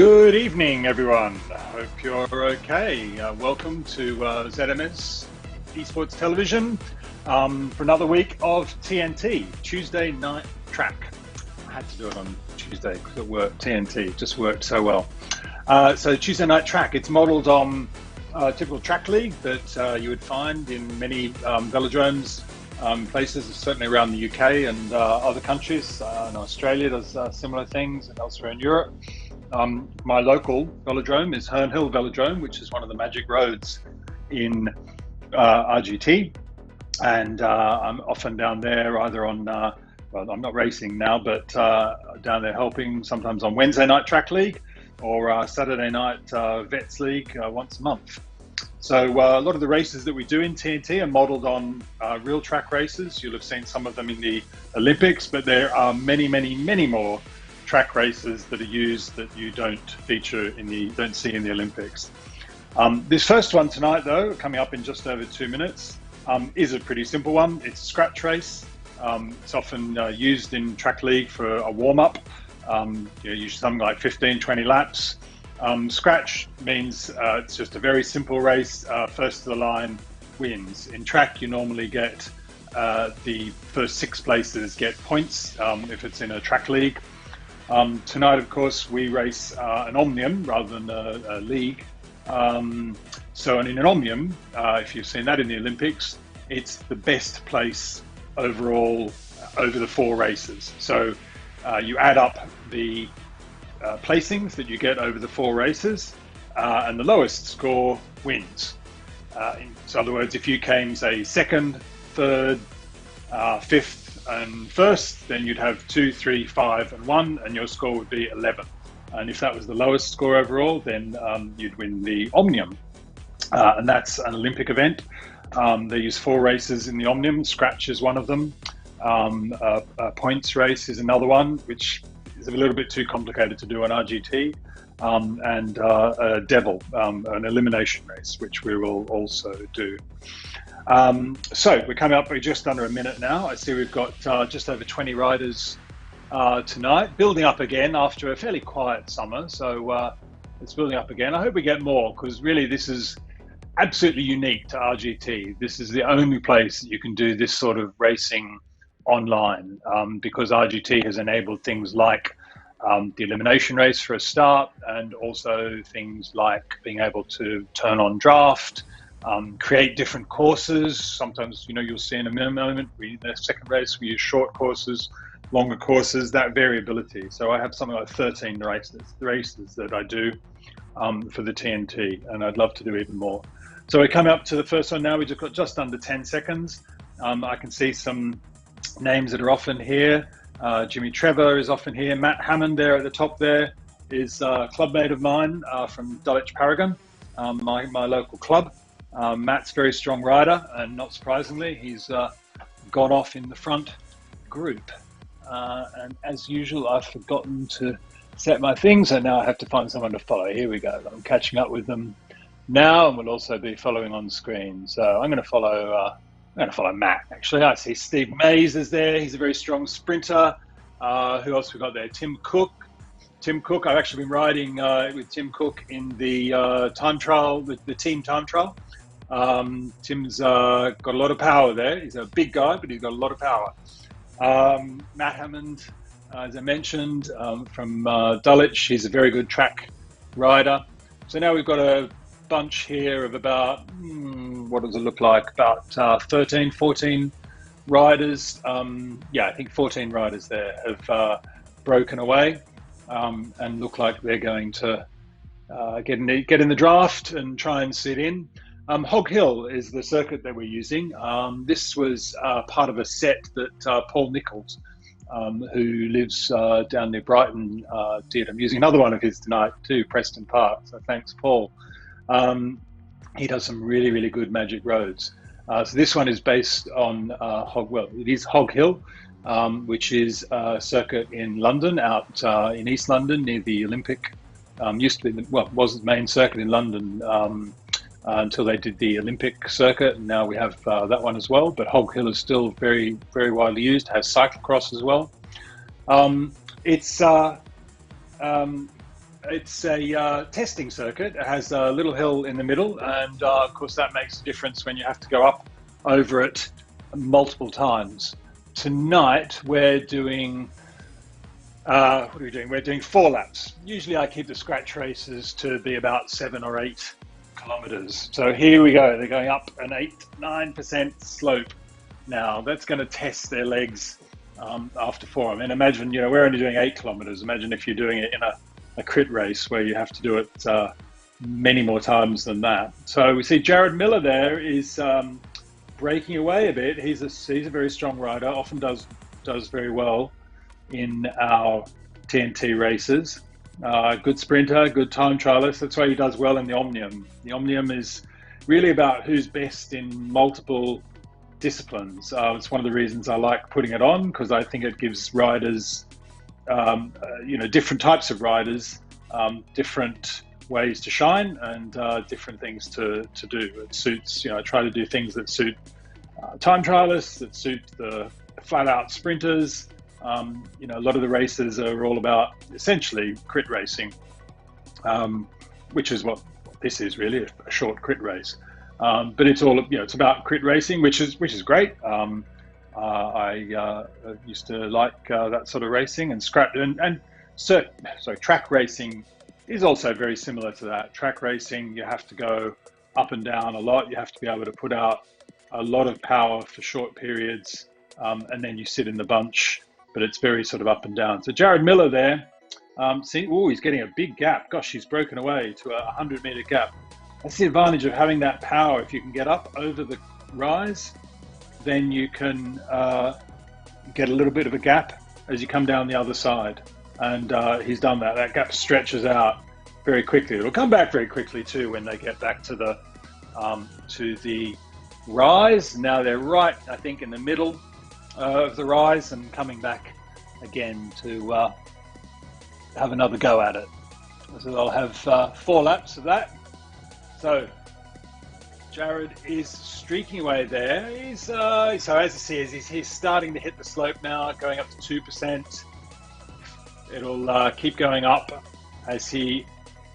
Good evening, everyone. I hope you're okay. Welcome to ZMS Esports Television for another week of TNT, Tuesday Night Track. I had to do it on Tuesday because it worked. TNT just worked so well. So Tuesday Night Track, it's modelled on a typical track league that you would find in many velodromes, places, certainly around the UK and other countries. And Australia does similar things, and elsewhere in Europe. My local velodrome is Herne Hill Velodrome, which is one of the magic roads in RGT, and I'm often down there either on, well, I'm not racing now, but down there helping sometimes on Wednesday night track league or Saturday night vets league once a month. So a lot of the races that we do in TNT are modelled on real track races. You'll have seen some of them in the Olympics, but there are many, many, many more track races that are used that you don't see in the Olympics. This first one tonight, though, coming up in just over 2 minutes, is a pretty simple one. It's a scratch race. It's often used in track league for a warm-up, usually something like 15, 20 laps. Scratch means it's just a very simple race. First to the line wins. In track, you normally get the first 6 places get points if it's in a track league. Tonight, of course, we race an omnium rather than a league. So in an omnium, if you've seen that in the Olympics, it's the best place overall over the 4 races. So you add up the placings that you get over the 4 races, and the lowest score wins. So in other words, if you came, say, second, third, fifth, and first, then you'd have 2, 3, 5, and 1, and your score would be 11. And if that was the lowest score overall, then you'd win the Omnium. And that's an Olympic event. They use 4 races in the Omnium. Scratch is one of them. A points race is another one, which is a little bit too complicated to do on RGT. And a Devil, an elimination race, which we will also do. So we're coming up, we're just under a minute now. I see we've got just over 20 riders tonight, building up again after a fairly quiet summer. So it's building up again. I hope we get more, because really this is absolutely unique to RGT. This is the only place that you can do this sort of racing online, because RGT has enabled things like the elimination race for a start, and also things like being able to turn on draft, create different courses. Sometimes, you'll see in a moment, the second race, we use short courses, longer courses, that variability. So I have something like 13 races that I do for the TNT, and I'd love to do even more. So we're coming up to the first one now. We've got just under 10 seconds. I can see some names that are often here. Jimmy Trevor is often here. Matt Hammond there at the top there is a clubmate of mine from Dulwich Paragon, my local club. Matt's a very strong rider, and not surprisingly, he's gone off in the front group. And as usual, I've forgotten to set my things, so now I have to find someone to follow. Here we go. I'm catching up with them now, and we'll also be following on screen. So I'm going to follow Matt, actually. I see Steve Mays is there. He's a very strong sprinter. Who else we got there? Tim Cook. I've actually been riding with Tim Cook in the time trial, the team time trial. Tim's got a lot of power there. He's a big guy, but he's got a lot of power. Matt Hammond, as I mentioned, from Dulwich. He's a very good track rider. So now we've got a bunch here of about, what does it look like? About 13, 14 riders. I think 14 riders there have broken away and look like they're going to get in the draft and try and sit in. Hog Hill is the circuit that we're using. This was part of a set that Paul Nichols, who lives down near Brighton, did. I'm using another one of his tonight too, Preston Park. So thanks, Paul. He does some really, really good magic roads. So this one is based on it is Hog Hill, which is a circuit in London, out in East London near the Olympic. Used to be, was the main circuit in London until they did the Olympic circuit, and now we have that one as well. But Hog Hill is still very, very widely used. Has cyclocross as well. It's It's a testing circuit. It has a little hill in the middle, and of course that makes a difference when you have to go up over it multiple times. Tonight we're doing, what are we doing? We're doing 4 laps. Usually I keep the scratch races to be about 7 or 8 kilometers. So here we go. They're going up an 8-9% slope now. That's going to test their legs after 4. I mean, imagine, we're only doing 8 kilometers. Imagine if you're doing it in a crit race where you have to do it many more times than that. So we see Jared Miller there is breaking away a bit. He's a very strong rider, often does very well in our TNT races. Good sprinter, good time trialist. That's why he does well in the Omnium. The Omnium is really about who's best in multiple disciplines. It's one of the reasons I like putting it on, because I think it gives riders, different types of riders, different ways to shine and different things to do. It suits, I try to do things that suit time trialists, that suit the flat out sprinters. A lot of the races are all about essentially crit racing, which is what this is really, a short crit race. But it's all, it's about crit racing, which is great. I used to like that sort of racing, and track racing is also very similar to that. Track racing, you have to go up and down a lot. You have to be able to put out a lot of power for short periods, and then you sit in the bunch, but it's very sort of up and down. So Jared Miller there, he's getting a big gap. Gosh, he's broken away to a 100-meter gap. That's the advantage of having that power. If you can get up over the rise, then you can get a little bit of a gap as you come down the other side. And he's done that. That gap stretches out very quickly. It'll come back very quickly too when they get back to the rise. Now they're right, I think, in the middle of the rise and coming back again to have another go at it. So they'll have 4 laps of that. So Jared is streaking away there. So as you see, he's starting to hit the slope now, going up to 2%. It'll keep going up as he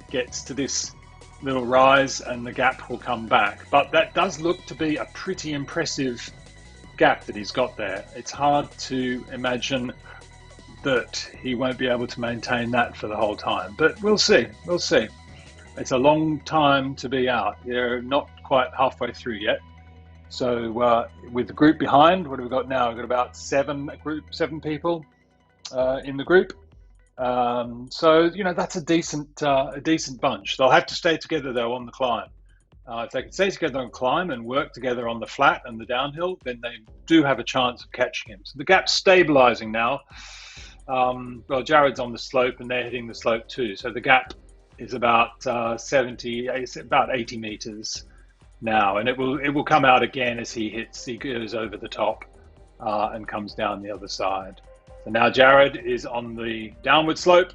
gets to this little rise, and the gap will come back. But that does look to be a pretty impressive gap that he's got there. It's hard to imagine that he won't be able to maintain that for the whole time. But we'll see. We'll see. It's a long time to be out. They're not quite halfway through yet. So with the group behind, what have we got now? We've got about 7 people in the group. So that's a decent bunch. They'll have to stay together though on the climb. If they can stay together on climb and work together on the flat and the downhill, then they do have a chance of catching him. So the gap's stabilizing now. Jared's on the slope and they're hitting the slope too. So the gap is about 80 meters now, and it will come out again as he goes over the top and comes down the other side. So now Jared is on the downward slope,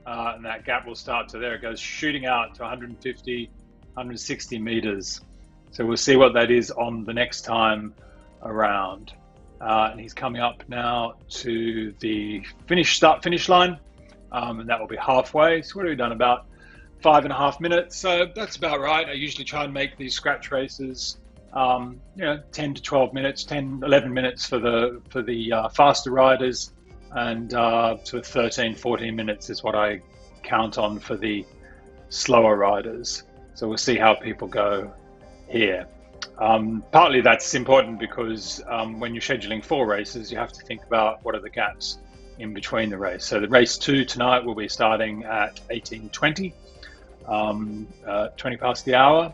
and that gap will start to, there it goes, shooting out to 150, 160 meters. So we'll see what that is on the next time around. And he's coming up now to the finish line, and that will be halfway. So what have we done? About 5.5 minutes. So that's about right. I usually try and make these scratch races 10 to 12 minutes, 10, 11 minutes for the faster riders, and sort of 13, 14 minutes is what I count on for the slower riders. So we'll see how people go here. Partly that's important because when you're scheduling 4 races, you have to think about what are the gaps in between the race. So the race 2 tonight will be starting at 18:20, 20 past the hour,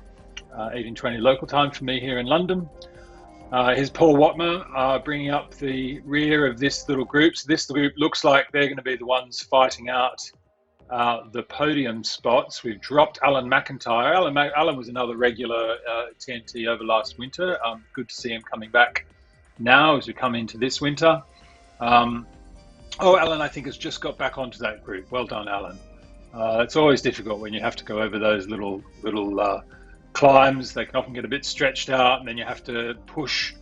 18:20 local time for me here in London. Here's Paul Watmer bringing up the rear of this little group. So this group looks like they're going to be the ones fighting out the podium spots. We've dropped Alan McIntyre. Alan was another regular TNT over last winter. Good to see him coming back now as we come into this winter. Alan, I think, has just got back onto that group. Well done, Alan. It's always difficult when you have to go over those little climbs. They can often get a bit stretched out, and then you have to push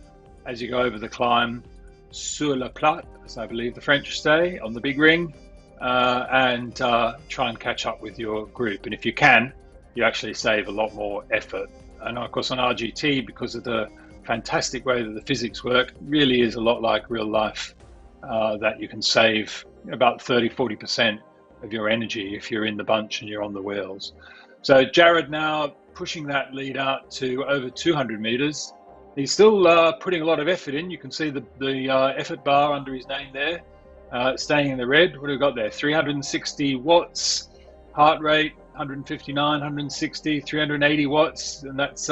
as you go over the climb sur la plate, as I believe the French say, on the big ring. and try and catch up with your group. And if you can, you actually save a lot more effort. And of course on RGT, because of the fantastic way that the physics work, really is a lot like real life, that you can save about 30–40% of your energy if you're in the bunch and you're on the wheels. So Jared now pushing that lead out to over 200 meters. He's still putting a lot of effort in. You can see the effort bar under his name there, staying in the red. What have we got there? 360 watts, heart rate 159, 160, 380 watts, and that's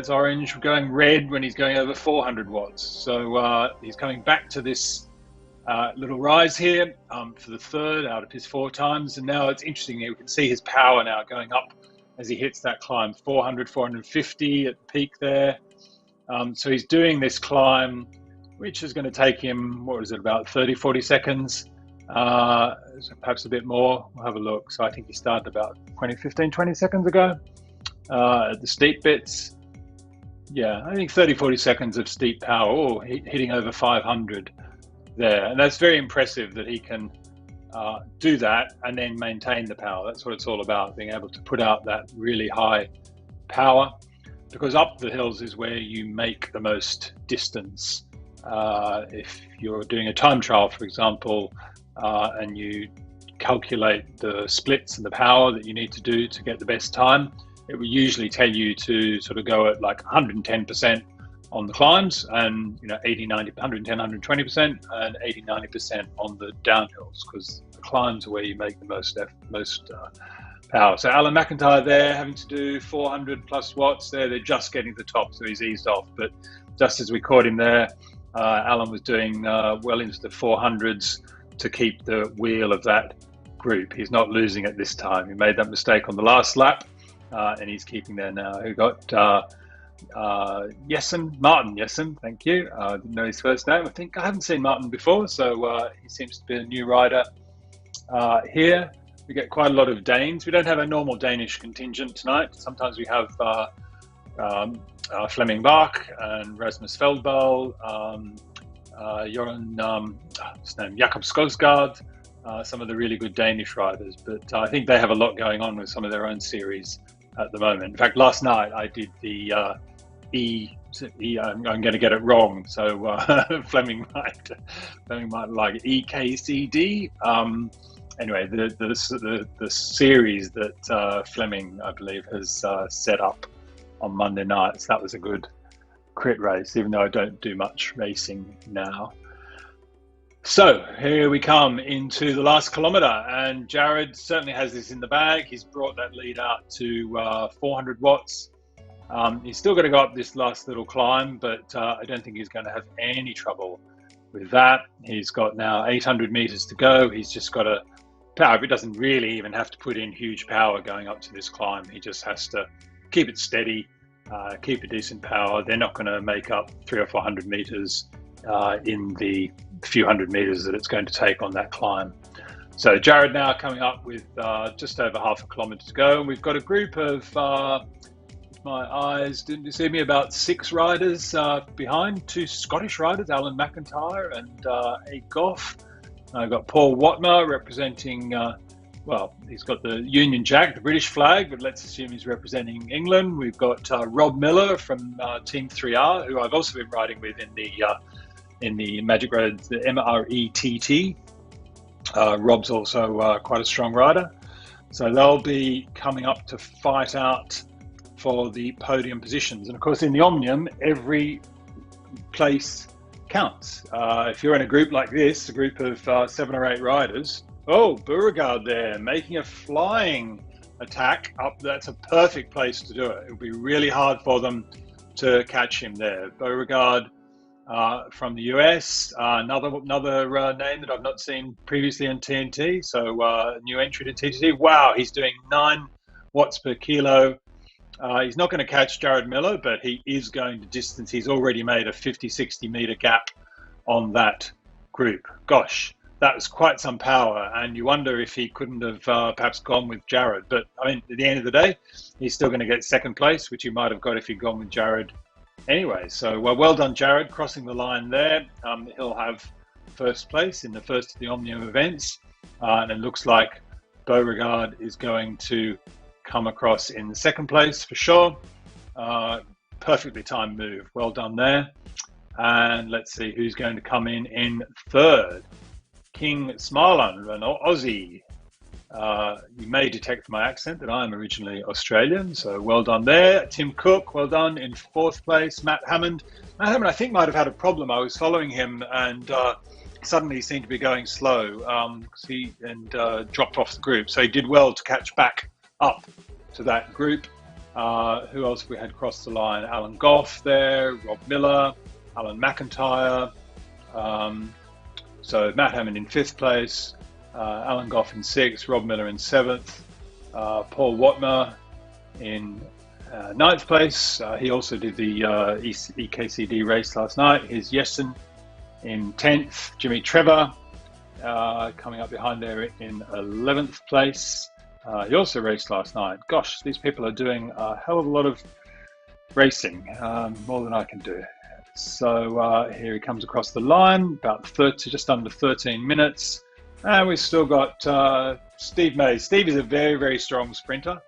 orange. Going red when he's going over 400 watts. So he's coming back to this little rise here for the third out of his 4 times. And now it's interesting here, we can see his power now going up as he hits that climb, 400, 450 at the peak there. So he's doing this climb, which is going to take him, what is it, about 30–40 seconds, so perhaps a bit more. We'll have a look. So I think he started about 20 seconds ago at the steep bits. Yeah, I think 30–40 seconds of steep power, hitting over 500 there. And that's very impressive that he can do that and then maintain the power. That's what it's all about, being able to put out that really high power, because up the hills is where you make the most distance. If you're doing a time trial, for example, and you calculate the splits and the power that you need to do to get the best time, it will usually tell you to sort of go at like 110% on the climbs, and 80, 90, 110, 120%, and 80, 90% on the downhills, because the climbs are where you make the most power. So Alan McIntyre there having to do 400 plus watts there. They're just getting to the top, so he's eased off. But just as we caught him there, Alan was doing well into the 400s to keep the wheel of that group. He's not losing it this time. He made that mistake on the last lap, and he's keeping there now. He got Martin Jessen, thank you. I didn't know his first name. I haven't seen Martin before, so he seems to be a new rider here. We get quite a lot of Danes. We don't have a normal Danish contingent tonight. Sometimes we have Flemming Bach and Rasmus Feldball, Jakob Skosgaard, some of the really good Danish riders. But I think they have a lot going on with some of their own series at the moment. In fact, last night I did the I'm going to get it wrong, so Flemming might like EKCD. Anyway, the series that Flemming, I believe, has set up on Monday nights, that was a good crit race, even though I don't do much racing now. So here we come into the last kilometre, and Jared certainly has this in the bag. He's brought that lead out to 400 watts. He's still got to go up this last little climb, but I don't think he's going to have any trouble with that. He's got now 800 meters to go. He's just got to power. He doesn't really even have to put in huge power going up to this climb. He just has to keep it steady, keep a decent power. They're not going to make up 300 or 400 meters in the few hundred meters that it's going to take on that climb. So Jared now coming up with just over half a kilometre to go, and we've got a group of my eyes didn't deceive me, about 6 riders behind, 2 Scottish riders, Alan McIntyre and A. Goff. I've got Paul Watmer representing, he's got the Union Jack, the British flag, but let's assume he's representing England. We've got Rob Miller from Team 3R, who I've also been riding with in the Magic Roads, the MRETT. Rob's also quite a strong rider. So they'll be coming up to fight out for the podium positions. And of course, in the Omnium, every place counts. If you're in a group like this, a group of 7 or 8 riders, Beauregard there making a flying attack up. That's a perfect place to do it. It would be really hard for them to catch him there. Beauregard from the US, another name that I've not seen previously in TNT. So new entry to TTT. Wow, he's doing 9 watts per kilo. He's not going to catch Jared Miller, but he is going to distance. He's already made a 50–60 meter gap on that group. Gosh, that was quite some power. And you wonder if he couldn't have perhaps gone with Jared. But I mean, at the end of the day, he's still going to get 2nd place, which he might have got if he'd gone with Jared anyway. So well done, Jared, crossing the line there. He'll have 1st place in the first of the Omnium events. and it looks like Beauregard is going to come across in second place for sure. Perfectly timed move. Well done there. And let's see who's going to come in third. King Smarland, an Aussie. You may detect from my accent that I am originally Australian, so well done there. Tim Cook, well done in fourth place. Matt Hammond, I think might have had a problem. I was following him and suddenly he seemed to be going slow because he dropped off the group. So he did well to catch back up to that group. Who else we had crossed the line? Alan Goff there, Rob Miller, Alan McIntyre. So Matt Hammond in fifth place, Alan Goff in sixth, Rob Miller in seventh, Paul Watmer in ninth place. He also did the EKCD race last night. Here's Yessen in 10th, Jimmy Trevor coming up behind there in 11th place. He also raced last night. Gosh, these people are doing a hell of a lot of racing, more than I can do. So here he comes across the line, about just under 13 minutes. And we've still got Steve Mays. Steve is a very, very strong sprinter.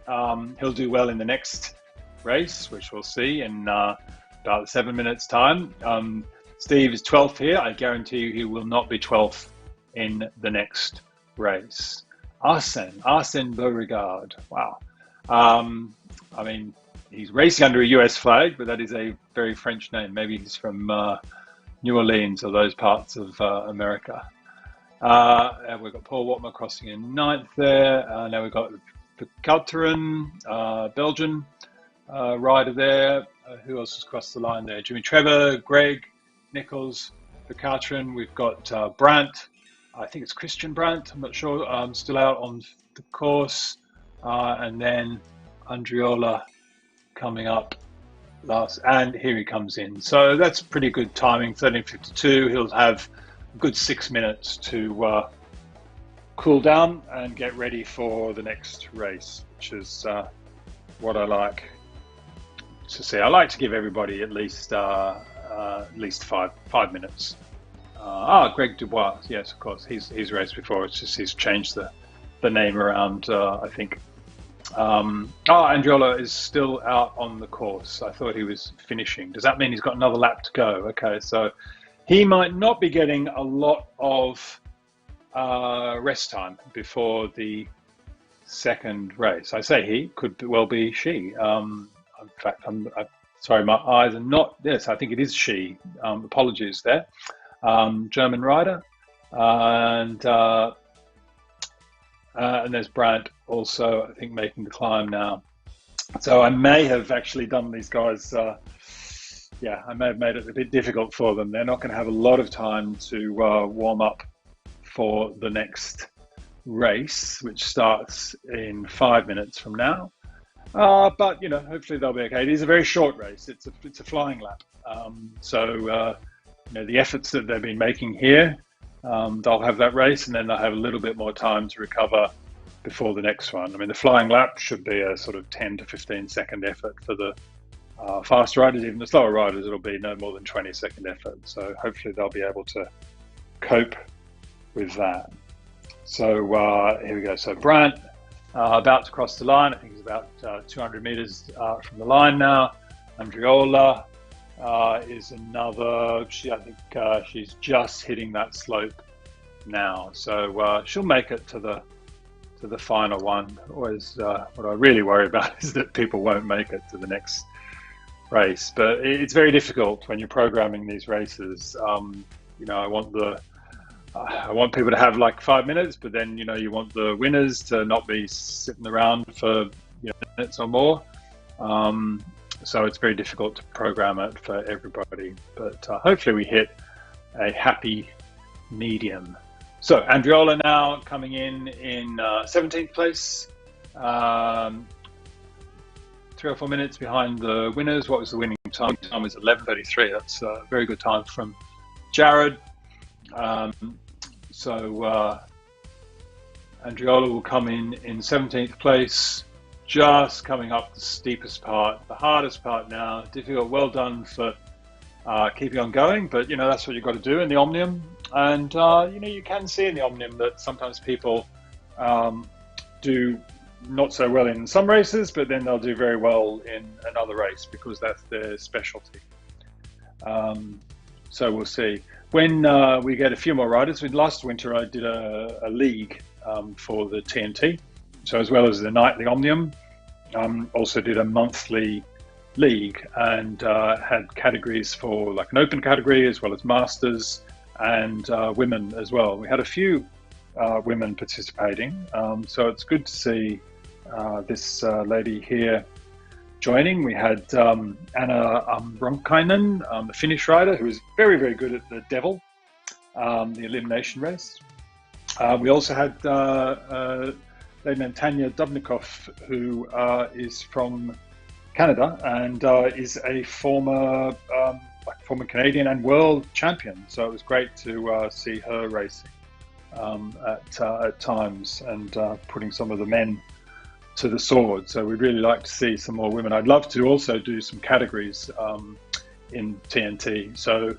He'll do well in the next race, which we'll see in about 7 minutes' time. Steve is 12th here. I guarantee you he will not be 12th in the next race. Arsène Beauregard. Wow. I mean, he's racing under a US flag, but that is a very French name. Maybe he's from New Orleans or those parts of America. And we've got Paul Watmer crossing in ninth there. Now we've got Vercauteren, Belgian rider there. Who else has crossed the line there? Jimmy Trevor, Greg, Nichols, Vercauteren. We've got Brandt. I think it's Christian Brandt. I'm not sure. Still out on the course. And then Andriola coming up last. And here he comes in. So that's pretty good timing, 13:52. He'll have a good 6 minutes to cool down and get ready for the next race, which is what I like to see. I like to give everybody at least 5 minutes. Greg Dubois, yes, of course, he's raced before. It's just he's changed the name around, I think. Andriola is still out on the course. I thought he was finishing. Does that mean he's got another lap to go? Okay, so he might not be getting a lot of rest time before the second race. I say he, could well be she. In fact, I'm sorry, my eyes are not. Yes, I think it is she. Apologies there. German rider, and there's Brandt also, I think, making the climb now. So I may have actually done these guys. I may have made it a bit difficult for them. They're not going to have a lot of time to warm up for the next race, which starts in 5 minutes from now. But hopefully they'll be okay. It is a very short race. It's a flying lap. The efforts that they've been making here, they'll have that race, and then they'll have a little bit more time to recover before the next one. I mean, the flying lap should be a sort of 10 to 15 second effort for the fast riders. Even the slower riders, it'll be no more than 20-second effort. So hopefully they'll be able to cope with that. So here we go. So Brandt about to cross the line. I think he's about 200 meters from the line now. Andriola is another. I think she's just hitting that slope now. So she'll make it to the final one. Always, what I really worry about is that people won't make it to the next race. But it's very difficult when you're programming these races. I want people to have like 5 minutes, but then you want the winners to not be sitting around for minutes or more. So it's very difficult to program it for everybody. But hopefully we hit a happy medium. So Andriola now coming in 17th place, 3 or 4 minutes behind the winners. What was the winning time? The time was 11:33. That's a very good time from Jared. Andriola will come in 17th place, just coming up the steepest part, the hardest part now. Difficult. Well done for keeping on going, but that's what you've got to do in the Omnium. And you can see in the Omnium that sometimes people do not so well in some races, but then they'll do very well in another race because that's their specialty. So we'll see. When we get a few more riders, last winter I did a league for the TNT. So as well as the nightly Omnium, also did a monthly league and had categories for like an open category as well as masters and women as well. We had a few women participating, so it's good to see this lady here joining. We had Anna Ronkainen, the Finnish rider, who is very, very good at the Devil, the elimination race. We also had lady named Tanya Dubnikov, who is from Canada and is a former Canadian and world champion. So it was great to see her racing at times and putting some of the men to the sword. So we'd really like to see some more women. I'd love to also do some categories in TNT. So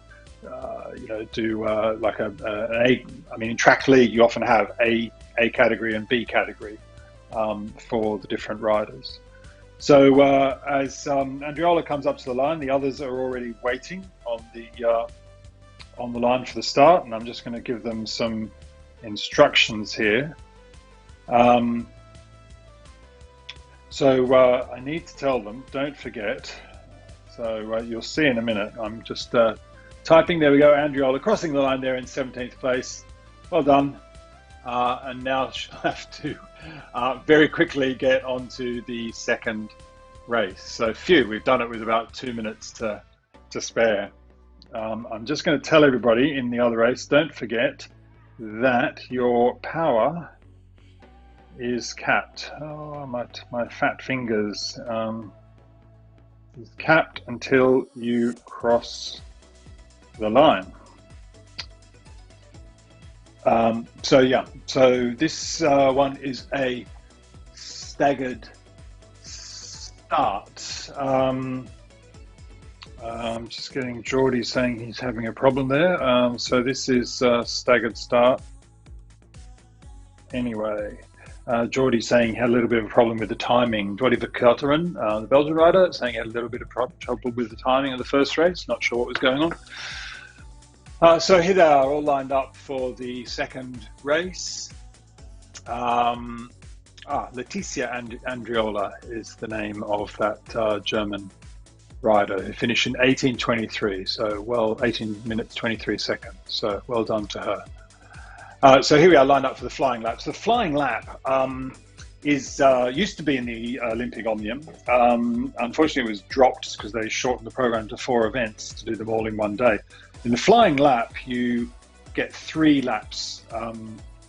do like an A. I mean, in track league, you often have A category and B category for the different riders. So as Andriola comes up to the line, the others are already waiting on the line for the start, and I'm just going to give them some instructions here. So I need to tell them, don't forget. So you'll see in a minute. I'm just typing. There we go. Andriola crossing the line there in 17th place. Well done. And now she'll have to very quickly get onto the second race. So we've done it with about 2 minutes to spare. I'm just going to tell everybody in the other race, don't forget that your power is capped. Oh, my fat fingers is capped until you cross the line. So this one is a staggered start. I'm just getting Geordie saying he's having a problem there. So this is staggered start. Anyway, Geordie saying he had a little bit of a problem with the timing. Geordie Verkateren, the Belgian rider, saying he had a little bit of trouble with the timing of the first race. Not sure what was going on. So here they are, all lined up for the second race. Letizia Andriola is the name of that German rider who finished in 18:23. So 18 minutes 23 seconds. So well done to her. So here we are, lined up for the flying lap. So the flying lap is used to be in the Olympic Omnium. Unfortunately, it was dropped because they shortened the program to 4 events to do them all in one day. In the flying lap, you get 3 laps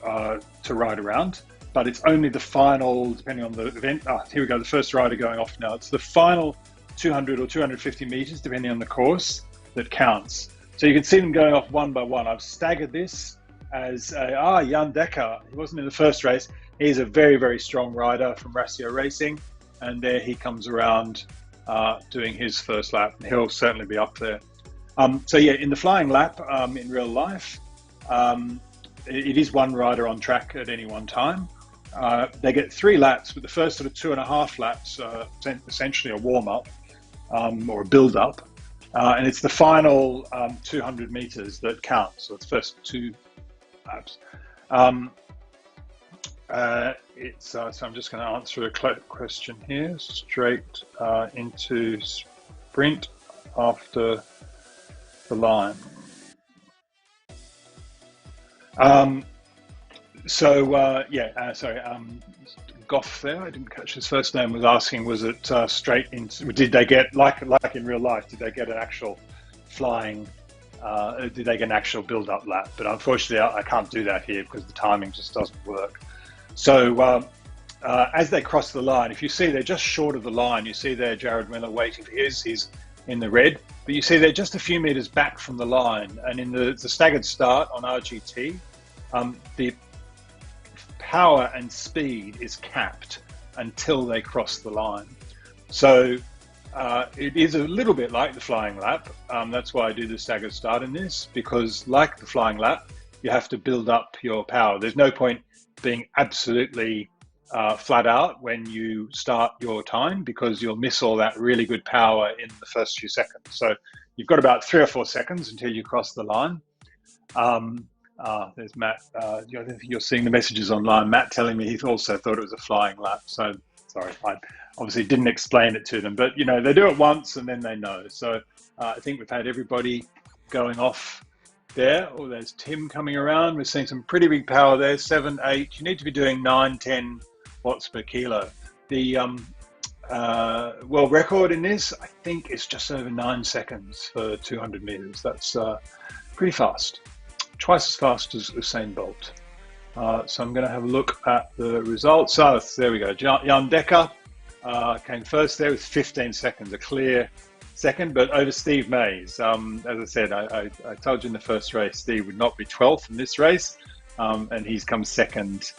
to ride around, but it's only the final, depending on the event. Here we go, the first rider going off now. It's the final 200 or 250 meters, depending on the course, that counts. So you can see them going off one by one. I've staggered this as Jan Dekker. He wasn't in the first race. He's a very, very strong rider from Ratio Racing, and there he comes around doing his first lap, and he'll certainly be up there. In the flying lap, in real life, it is one rider on track at any one time. They get 3 laps, but the first sort of 2.5 laps are essentially a warm-up or a build-up, and it's the final 200 meters that count. So it's first 2 laps. So I'm just going to answer a question here. Straight into sprint after the line. Goff there, I didn't catch his first name, was asking, was it straight into, did they get, like in real life, did they get an actual flying, did they get an actual build-up lap? But unfortunately, I can't do that here because the timing just doesn't work. So as they cross the line, if you see they're just short of the line, you see there Jared Miller waiting for his, he's in the red, but you see they're just a few meters back from the line. And in the staggered start on RGT, the power and speed is capped until they cross the line. So It is a little bit like the flying lap. That's why I do the staggered start in this, because like the flying lap, you have to build up your power. There's no point being absolutely flat out when you start your time, because you'll miss all that really good power in the first few seconds. So you've got about 3 or 4 seconds until you cross the line. There's Matt. You're seeing the messages online. Matt telling me he also thought it was a flying lap. So sorry, I obviously didn't explain it to them, but they do it once and then they know. So I think we've had everybody going off there. Oh, there's Tim coming around. We're seeing some pretty big power there. 7, 8. You need to be doing 9, 10 watts per kilo. The world record in this, I think, is just over 9 seconds for 200 meters. That's pretty fast. Twice as fast as Usain Bolt. So I'm going to have a look at the results. So there we go. Jan Dekker came first there with 15 seconds, a clear second, but over Steve Mays. As I said, I told you in the first race, Steve would not be 12th in this race, and he's come second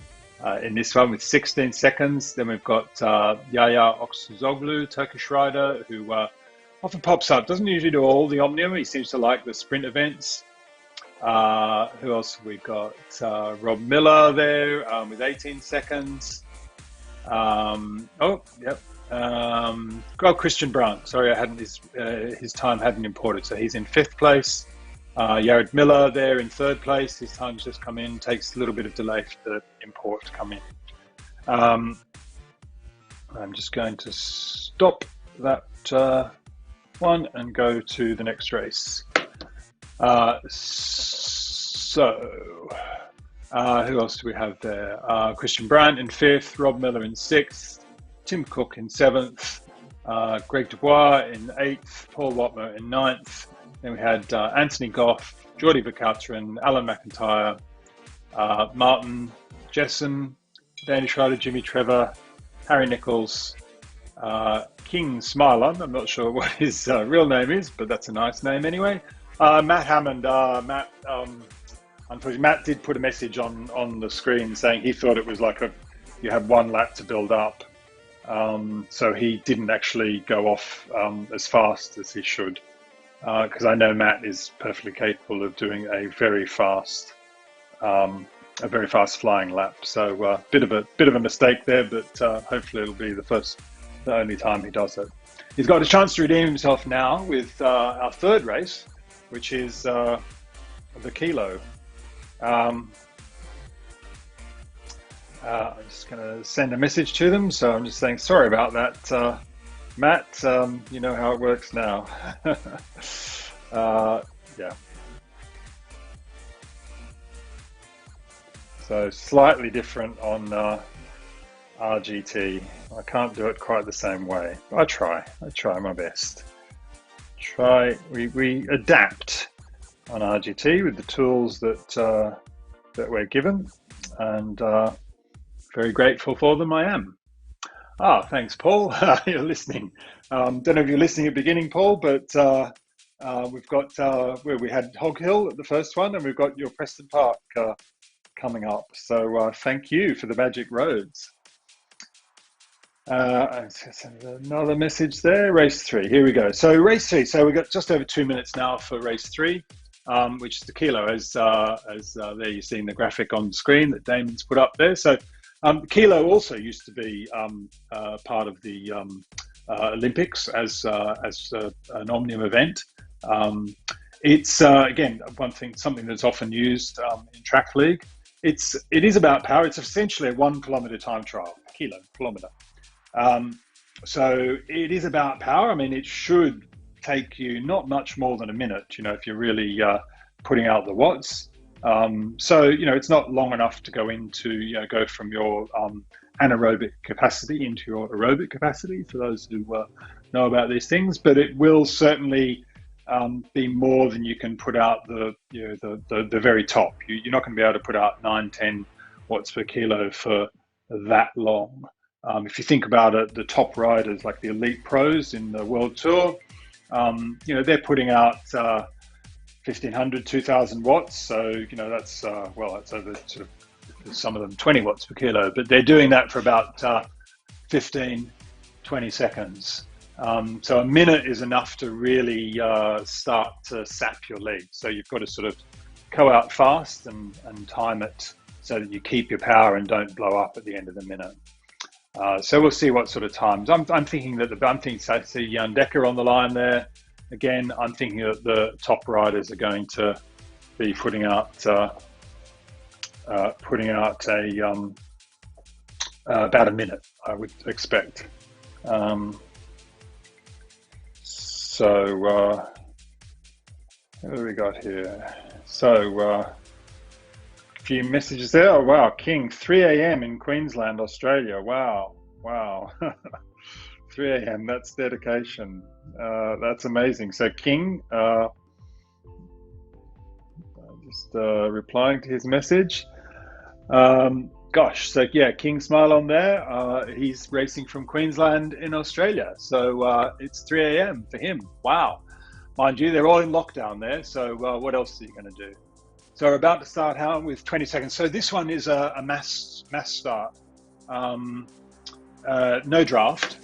in this one with 16 seconds. Then we've got Yaya Oxuzoglu, Turkish rider, who often pops up. Doesn't usually do all the Omnium. He seems to like the sprint events. Who else have we got? Rob Miller there with 18 seconds. Christian Brandt. Sorry, I hadn't his time hadn't imported, so he's in 5th place. Jared Miller there in 3rd place. His time's just come in. Takes a little bit of delay for the import to come in. I'm just going to stop that one and go to the next race. Who else do we have there? Christian Brandt in 5th, Rob Miller in 6th, Tim Cook in 7th, Greg Dubois in 8th, Paul Watmer in 9th. Then we had Anthony Goff, Jordi Vercauteren, Alan McIntyre, Martin Jessen, Danny Schreider, Jimmy Trevor, Harry Nichols, King Smiler. I'm not sure what his real name is, but that's a nice name anyway. Matt Hammond. Unfortunately, Matt did put a message on the screen saying he thought it was like you had 1 lap to build up. So he didn't actually go off as fast as he should, because I know Matt is perfectly capable of doing a very fast flying lap. So bit of a mistake there, but hopefully it'll be the only time he does it. He's got a chance to redeem himself now with our 3rd race, which is the kilo. I'm just going to send a message to them, so I'm just saying sorry about that, Matt. You know how it works now. Yeah. So slightly different on RGT. I can't do it quite the same way. I try my best. We adapt on RGT with the tools that we're given, and very grateful for them. I am. Thanks, Paul. You're listening. Don't know if you're listening at the beginning, Paul, but we've got where we had Hog Hill at the first one, and we've got your Preston Park coming up. So thank you for the magic roads. Another message there. Race 3. Here we go. So race 3. So we've got just over 2 minutes now for race 3, which is the kilo, as there you're seeing the graphic on the screen that Damon's put up there. So kilo also used to be part of the Olympics as an Omnium event. It's again something that's often used in track league. It is about power. It's essentially a 1 kilometer time trial, kilometer. So it is about power. I mean, it should take you not much more than a minute, if you're really putting out the watts. So, it's not long enough to go into, go from your anaerobic capacity into your aerobic capacity, for those who know about these things, but it will certainly be more than you can put out the very top. You're not going to be able to put out 9, 10 watts per kilo for that long. If you think about it, the top riders like the elite pros in the World Tour, they're putting out 1,500, 2,000 watts. So, that's that's over sort of some of them 20 watts per kilo, but they're doing that for about 15, 20 seconds. So a minute is enough to really start to sap your lead. So you've got to sort of go out fast and time it so that you keep your power and don't blow up at the end of the minute. So we'll see what sort of times. I'm thinking that I see Jan Dekker on the line there. Again, I'm thinking that the top riders are going to be putting out about a minute, I would expect. So what do we got here? So a few messages there. Oh wow, King, 3 a.m. in Queensland, Australia. Wow. 3 a.m. That's dedication. That's amazing. So King, just replying to his message. Gosh, so yeah, King Smile on there. He's racing from Queensland in Australia. So it's 3 a.m. for him. Wow. Mind you, they're all in lockdown there. So what else are you going to do? So we're about to start out with 20 seconds. So this one is a mass start. No draft.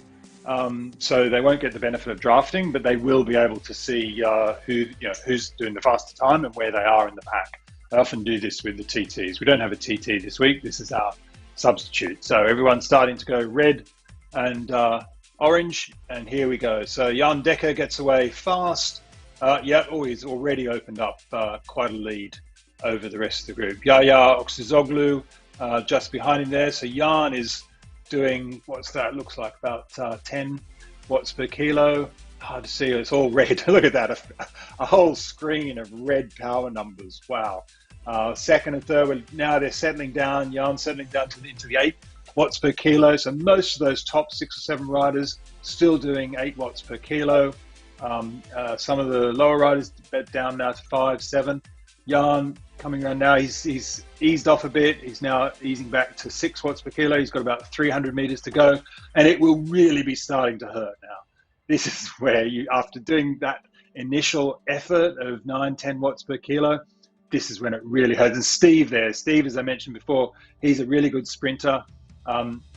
So they won't get the benefit of drafting, but they will be able to see who's doing the faster time and where they are in the pack. I often do this with the TTs. We don't have a TT this week. This is our substitute. So everyone's starting to go red and orange, and here we go. So Jan Dekker gets away fast. He's already opened up quite a lead over the rest of the group. Yaya Oxizoglu just behind him there. So Jan is doing, what's that? Looks like about 10 watts per kilo. Hard to see, it's all red. Look at that, a whole screen of red power numbers. Wow. Second and third, now they're settling down. Jan settling down into the 8 watts per kilo. So most of those top 6 or 7 riders still doing 8 watts per kilo. Some of the lower riders down now to 5, 7. Jan coming around now, he's eased off a bit. He's now easing back to 6 watts per kilo. He's got about 300 meters to go, and it will really be starting to hurt now. This is where you, after doing that initial effort of 9, 10 watts per kilo, this is when it really hurts. And Steve, as I mentioned before, he's a really good sprinter.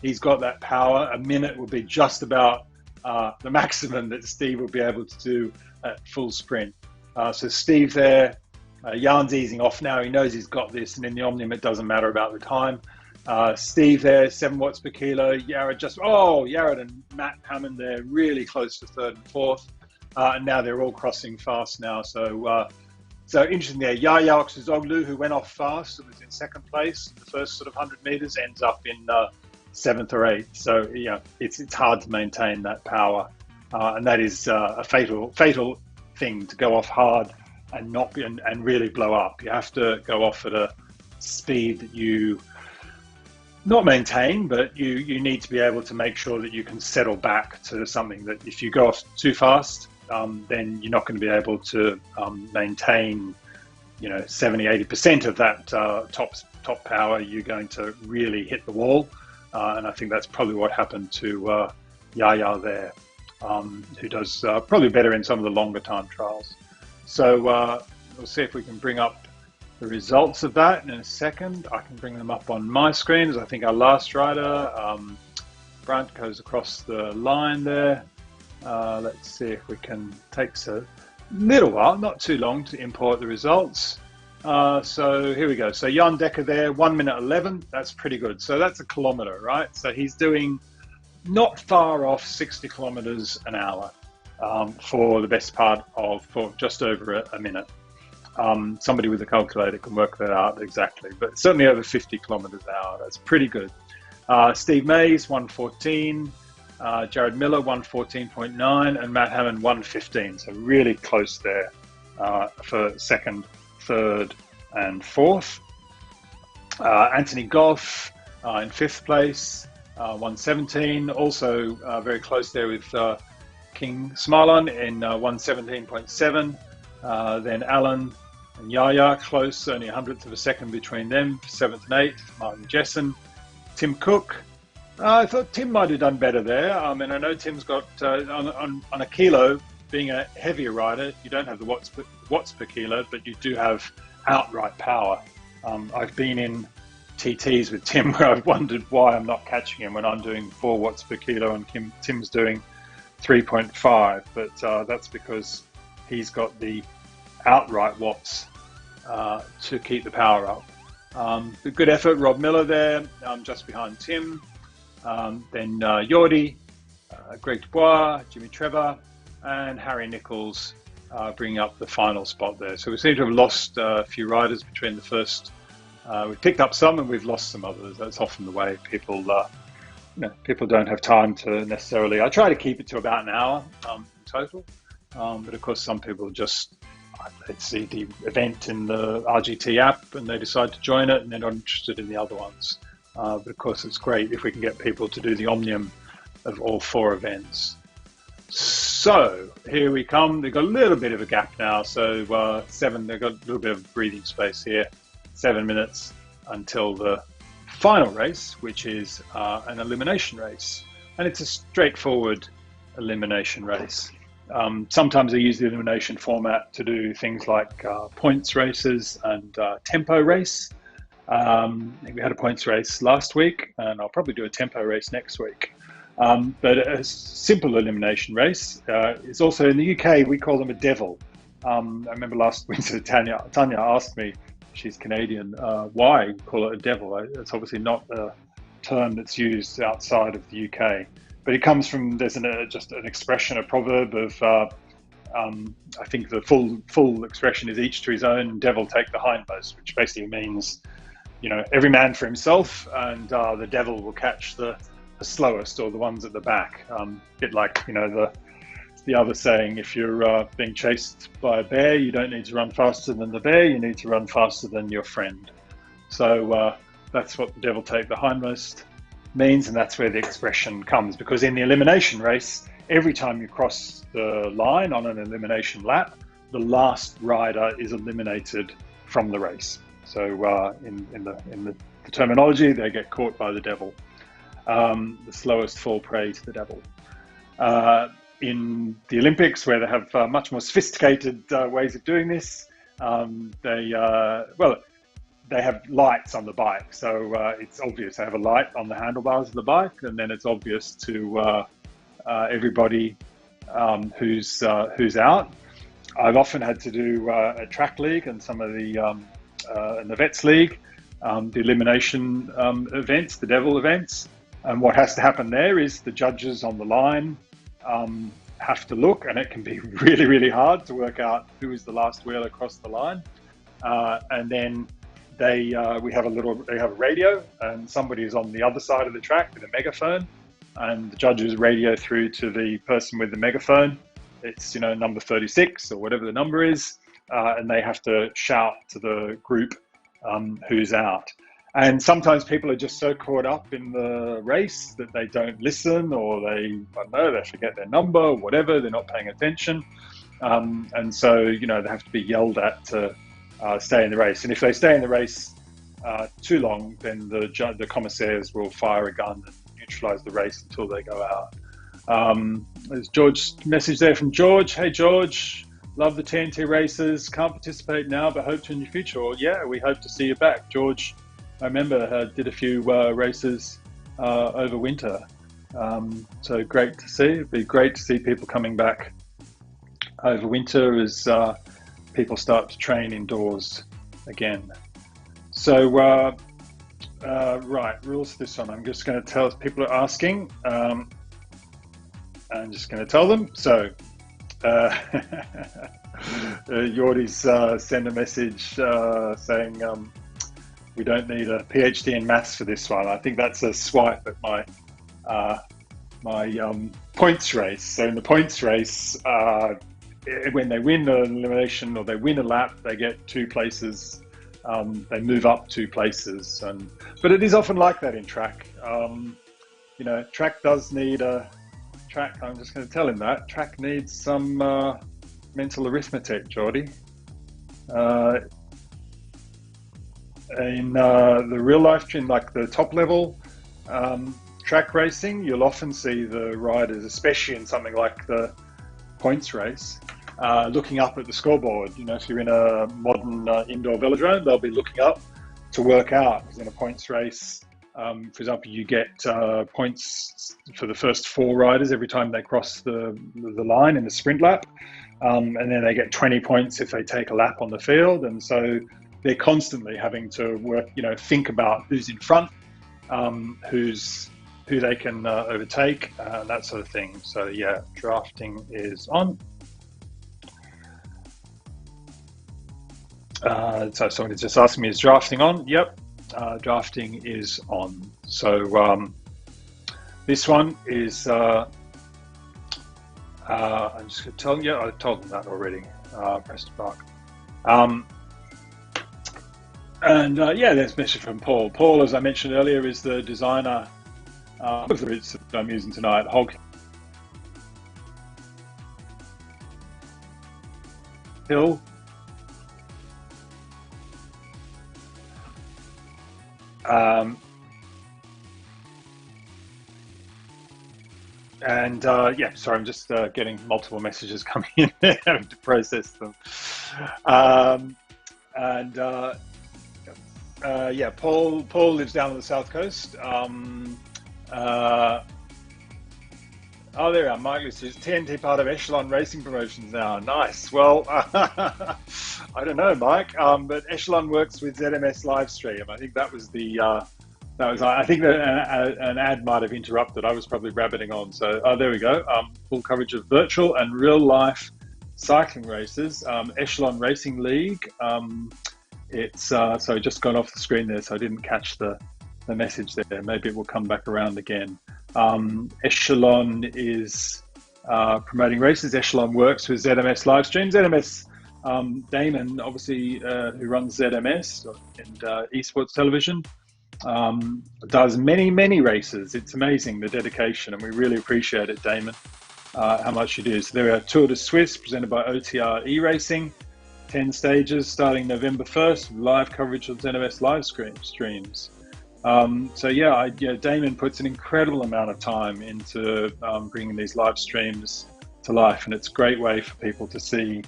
He's got that power. A minute will be just about the maximum that Steve will be able to do at full sprint. So Steve there, Jan's easing off now. He knows he's got this, and in the Omnium, it doesn't matter about the time. Steve there, 7 watts per kilo. Yared and Matt Hammond there, really close to 3rd and 4th. And now they're all crossing fast now. So interesting there. Yaya Oxizoglu, who went off fast and was in 2nd place in the first sort of 100 meters, ends up in 7th or 8th. So it's hard to maintain that power, and that is a fatal thing, to go off hard and not be, and really blow up. You have to go off at a speed that you not maintain, but you need to be able to make sure that you can settle back to something that, if you go off too fast, then you're not going to be able to maintain 70-80% of that top power. You're going to really hit the wall, and I think that's probably what happened to Yaya there, who does probably better in some of the longer time trials. So we'll see if we can bring up the results of that in a second. I can bring them up on my screen, as I think our last rider, Brant, goes across the line there. Let's see if we can. Takes a little while, not too long, to import the results. So here we go. So Jan Dekker there, 1 minute 11. That's pretty good. So that's a kilometer, right? So he's doing not far off 60 kilometers an hour for the best part of, for just over a minute. Somebody with a calculator can work that out exactly, but certainly over 50 kilometers an hour. That's pretty good. Steve Mays, 114. Jared Miller, 114.9, and Matt Hammond, 115. So really close there for 2nd, 3rd, and 4th. Anthony Goff in 5th place, 117. Also very close there with King Smilon in 117.7. Then Alan and Yaya close, only 100th of a second between them, 7th and 8th. Martin Jessen, Tim Cook. I thought Tim might have done better there. I know Tim's got, on a kilo, being a heavier rider, you don't have the watts per kilo, but you do have outright power. I've been in TTs with Tim where I've wondered why I'm not catching him when I'm doing 4 watts per kilo and Tim's doing 3.5, but that's because he's got the outright watts to keep the power up. But good effort, Rob Miller there, just behind Tim. Then Jordi, Greg Dubois, Jimmy Trevor, and Harry Nichols bringing up the final spot there. So we seem to have lost a few riders between the first. We've picked up some and we've lost some others. That's often the way people, people don't have time to necessarily. I try to keep it to about an hour in total, but of course some people just they see the event in the RGT app and they decide to join it and they're not interested in the other ones. But of course it's great if we can get people to do the omnium of all 4 events. So here we come. They've got a little bit of a gap now. So they've got a little bit of breathing space here. 7 minutes until the final race, which is an elimination race. And it's a straightforward elimination race. Sometimes I use the elimination format to do things like points races and tempo race. I think we had a points race last week, and I'll probably do a tempo race next week. But a simple elimination race is also in the UK, we call them a devil. I remember last winter, Tanya asked me, she's Canadian, why we call it a devil. It's obviously not a term that's used outside of the UK. But it comes from, there's just an expression, a proverb of, I think the full expression is each to his own, devil take the hindmost, which basically means, every man for himself, and the devil will catch the slowest or the ones at the back. Bit like, the other saying, if you're being chased by a bear, you don't need to run faster than the bear, you need to run faster than your friend. So that's what the devil take the hindmost means, and that's where the expression comes, because in the elimination race, every time you cross the line on an elimination lap, the last rider is eliminated from the race. So in the terminology, they get caught by the devil. The slowest fall prey to the devil. In the Olympics, where they have much more sophisticated ways of doing this, they have lights on the bike, so it's obvious they have a light on the handlebars of the bike, and then it's obvious to everybody who's out. I've often had to do a track league and some of the in the Vets League, the elimination events, the devil events, and what has to happen there is the judges on the line have to look, and it can be really, really hard to work out who is the last wheel across the line, and then they have a radio, and somebody is on the other side of the track with a megaphone, and the judges radio through to the person with the megaphone. It's number 36 or whatever the number is, and they have to shout to the group who's out. And sometimes people are just so caught up in the race that they don't listen, or they forget their number or whatever, they're not paying attention. And so, they have to be yelled at to stay in the race. And if they stay in the race too long, then the commissaires will fire a gun and neutralize the race until they go out. There's George's message there from George. Hey, George, love the TNT races. Can't participate now, but hope to in the future. Well, yeah, we hope to see you back, George. I remember did a few races over winter. So great to see. It'd be great to see people coming back over winter as people start to train indoors again. So, right, rules for this one. I'm just going to tell, people are asking. I'm just going to tell them. So, Jordi's send a message saying we don't need a PhD in maths for this one. I think that's a swipe at my points race. So in the points race, when they win an elimination or they win a lap, they get 2 places. They move up 2 places, but it is often like that in track. Track does need track. I'm just going to tell him that track needs some mental arithmetic, Jordi. In the real life, in like the top level track racing, you'll often see the riders, especially in something like the points race, looking up at the scoreboard. If you're in a modern indoor velodrome, they'll be looking up to work out. Because in a points race, For example, you get points for the first 4 riders every time they cross the line in the sprint lap, and then they get 20 points if they take a lap on the field. And so they're constantly having to work, think about who's in front, who they can overtake, that sort of thing. So yeah, drafting is on. So somebody just asked me, is drafting on? Yep, drafting is on. So this one is, I'm just going to tell you, I told them that already, Preston Park. Yeah, there's a message from Paul. Paul, as I mentioned earlier, is the designer of the routes that I'm using tonight. Hog Hill. Yeah, sorry, I'm just getting multiple messages coming in there, having to process them. Yeah, Paul lives down on the south coast. Oh, there we are. Mike says TNT part of Echelon Racing Promotions now. Nice. Well, I don't know, Mike, but Echelon works with ZMS Livestream. I think that was the. I think that an ad might have interrupted. I was probably rabbiting on. So there we go. Full coverage of virtual and real life cycling races. Echelon Racing League. It's so just gone off the screen there, so I didn't catch the message there. Maybe it will come back around again. Echelon is promoting races. Echelon works with ZMS Livestream. ZMS, Damon, obviously, who runs ZMS and esports television, does many races. It's amazing, the dedication, and we really appreciate it, Damon, how much you do. So there are Tour de Suisse presented by OTR e-Racing, 10 stages starting November 1st, live coverage of ZMS live streams. So yeah, Damon puts an incredible amount of time into bringing these live streams to life, and it's a great way for people to see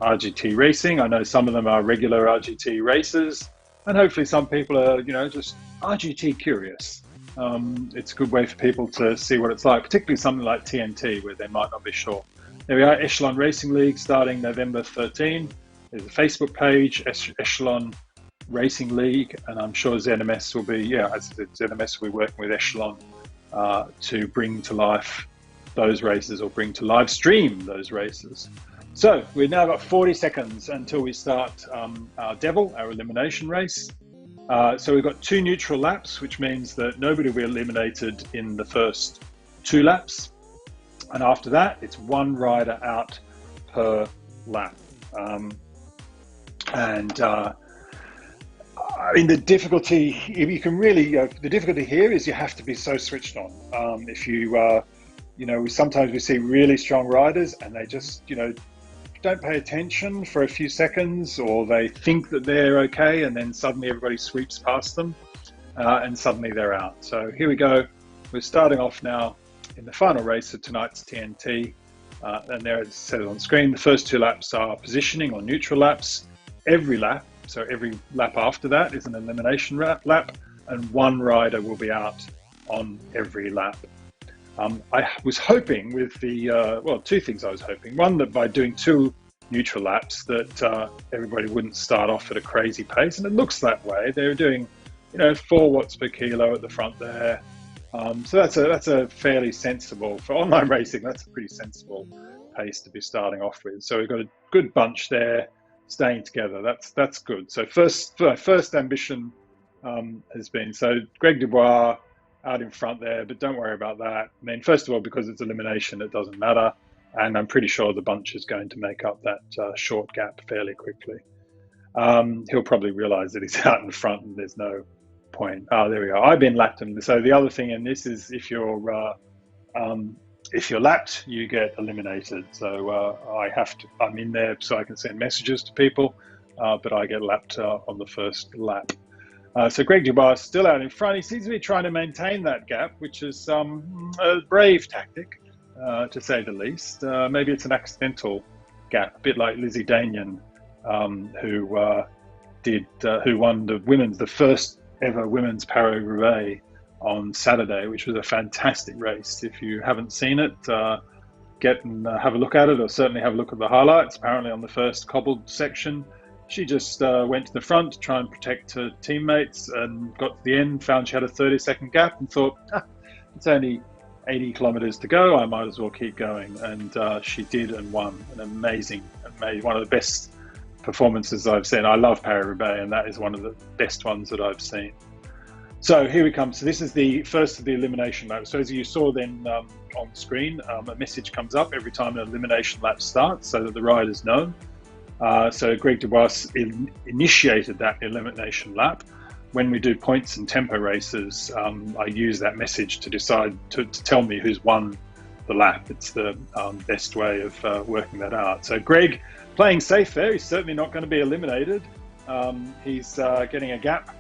RGT racing. I know some of them are regular RGT racers, and hopefully some people are, just RGT curious. It's a good way for people to see what it's like, particularly something like TNT, where they might not be sure. There we are, Echelon Racing League starting November 13. There's a Facebook page, Echelon Racing League, and I'm sure ZMS will be, ZMS will be working with Echelon to bring to life those races, or bring to live stream those races. So we've now got 40 seconds until we start our Devil, our elimination race. So we've got 2 neutral laps, which means that nobody will be eliminated in the first 2 laps. And after that, it's 1 rider out per lap. I mean, the difficulty, if you can really, the difficulty here is you have to be so switched on. If you, sometimes we see really strong riders and they just, don't pay attention for a few seconds, or they think that they're okay, and then suddenly everybody sweeps past them, and suddenly they're out. So here we go. We're starting off now in the final race of tonight's TNT. And there it's set on screen. The first 2 laps are positioning or neutral laps. Every lap, so every lap after that is an elimination lap, and 1 rider will be out on every lap. I was hoping with the, 2 things I was hoping. One, that by doing 2 neutral laps, that everybody wouldn't start off at a crazy pace, and it looks that way. They're doing, 4 watts per kilo at the front there. So that's a fairly sensible, for online racing, that's a pretty sensible pace to be starting off with. So we've got a good bunch there, staying together. That's good. So first ambition has been, so Greg Dubois out in front there, but don't worry about that. I mean, first of all, because it's elimination, it doesn't matter, and I'm pretty sure the bunch is going to make up that short gap fairly quickly. He'll probably realize that he's out in front and there's no point. There we go. I've been lapped, and so the other thing in this is if you're lapped, you get eliminated. So I'm in there so I can send messages to people, but I get lapped on the first lap. So Greg Dubois is still out in front. He seems to be trying to maintain that gap, which is a brave tactic, to say the least. Maybe it's an accidental gap, a bit like Lizzie Danian, who won the first ever women's Paris-Roubaix on Saturday, which was a fantastic race. If you haven't seen it, get and have a look at it, or certainly have a look at the highlights. Apparently on the first cobbled section, she just went to the front to try and protect her teammates, and got to the end, found she had a 30-second gap, and thought, it's only 80 kilometers to go, I might as well keep going. And she did, and won. An amazing, one of the best performances I've seen. I love Paris-Roubaix, and that is one of the best ones that I've seen. So here we come. So this is the first of the elimination laps. So as you saw then on screen, a message comes up every time an elimination lap starts, so that the riders know. So Greg Dubois initiated that elimination lap. When we do points and tempo races, I use that message to decide to tell me who's won the lap. It's the best way of working that out. So Greg, playing safe there. He's certainly not going to be eliminated. He's getting a gap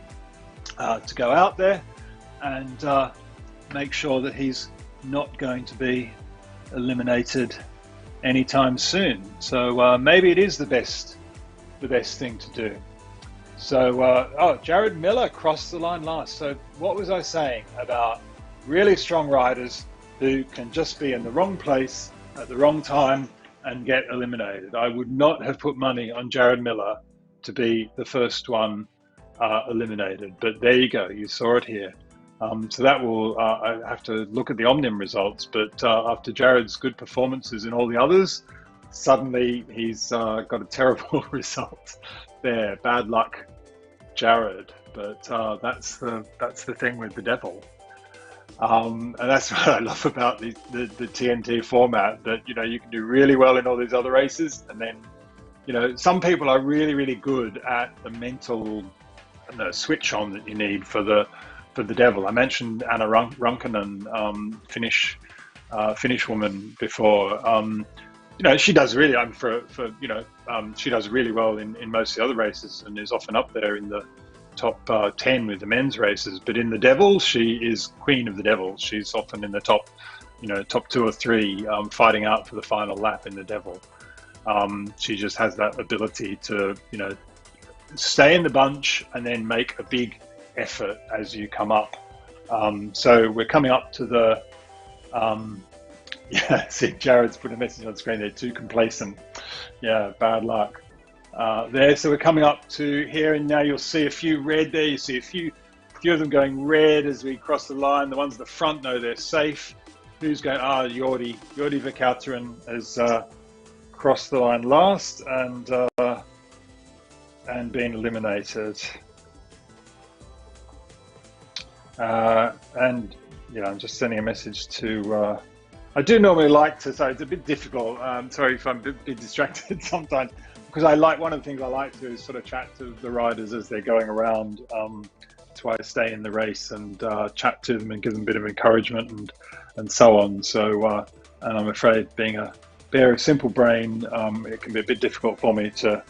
to go out there and make sure that he's not going to be eliminated anytime soon. So maybe it is the best thing to do. So Jared Miller crossed the line last. So what was I saying about really strong riders who can just be in the wrong place at the wrong time and get eliminated? I would not have put money on Jared Miller to be the first one eliminated, but there you go, you saw it here. So that will, I have to look at the Omnium results, but after Jared's good performances in all the others, suddenly he's got a terrible result there. Bad luck, Jared. But that's the thing with the devil. And that's what I love about the TNT format, that, you know, you can do really well in all these other races, and then, you know, some people are really, really good at the mental switch on that you need for the devil. I mentioned Anna Runkanen, Finnish woman before. You know, she does really, she does really well in most of the other races, and is often up there in the top 10 with the men's races. But in the devil, she is queen of the devil. She's often in the top 2 or 3, fighting out for the final lap in the devil. She just has that ability to, stay in the bunch and then make a big effort as you come up. So we're coming up to the, see, Jared's put a message on the screen there, too complacent. Yeah, bad luck there. So we're coming up to here, and now you'll see a few red there. You see a few of them going red as we cross the line. The ones at the front know they're safe. Who's going? Jordi Vercauteren has crossed the line last and been eliminated. And I'm just sending a message to. I do normally like to, so it's a bit difficult. Sorry if I'm a bit distracted sometimes, because one of the things I like to do is sort of chat to the riders as they're going around. That's why I stay in the race and chat to them and give them a bit of encouragement and so on. So, and I'm afraid, being a bear of simple brain, it can be a bit difficult for me to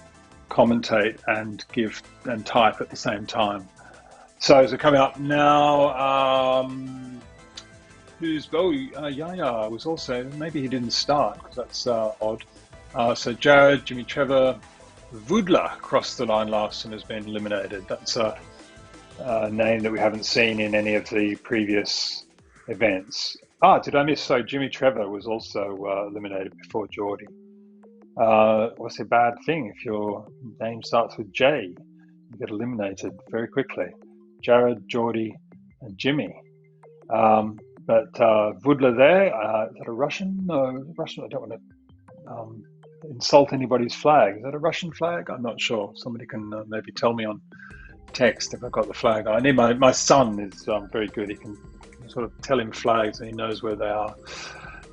commentate and give and type at the same time. So coming up now, Yaya was also, maybe he didn't start, because that's odd. So Jared, Jimmy Trevor, Vudla crossed the line last and has been eliminated. That's a name that we haven't seen in any of the previous events. Did I miss? So Jimmy Trevor was also eliminated before Geordie. What's a bad thing? If your name starts with J, you get eliminated very quickly. Jared, Geordie, and Jimmy. But Vudla there, is that a Russian? No, Russian. I don't want to insult anybody's flag. Is that a Russian flag? I'm not sure. Somebody can maybe tell me on text if I've got the flag. I need my son is very good. He can sort of tell him flags and he knows where they are.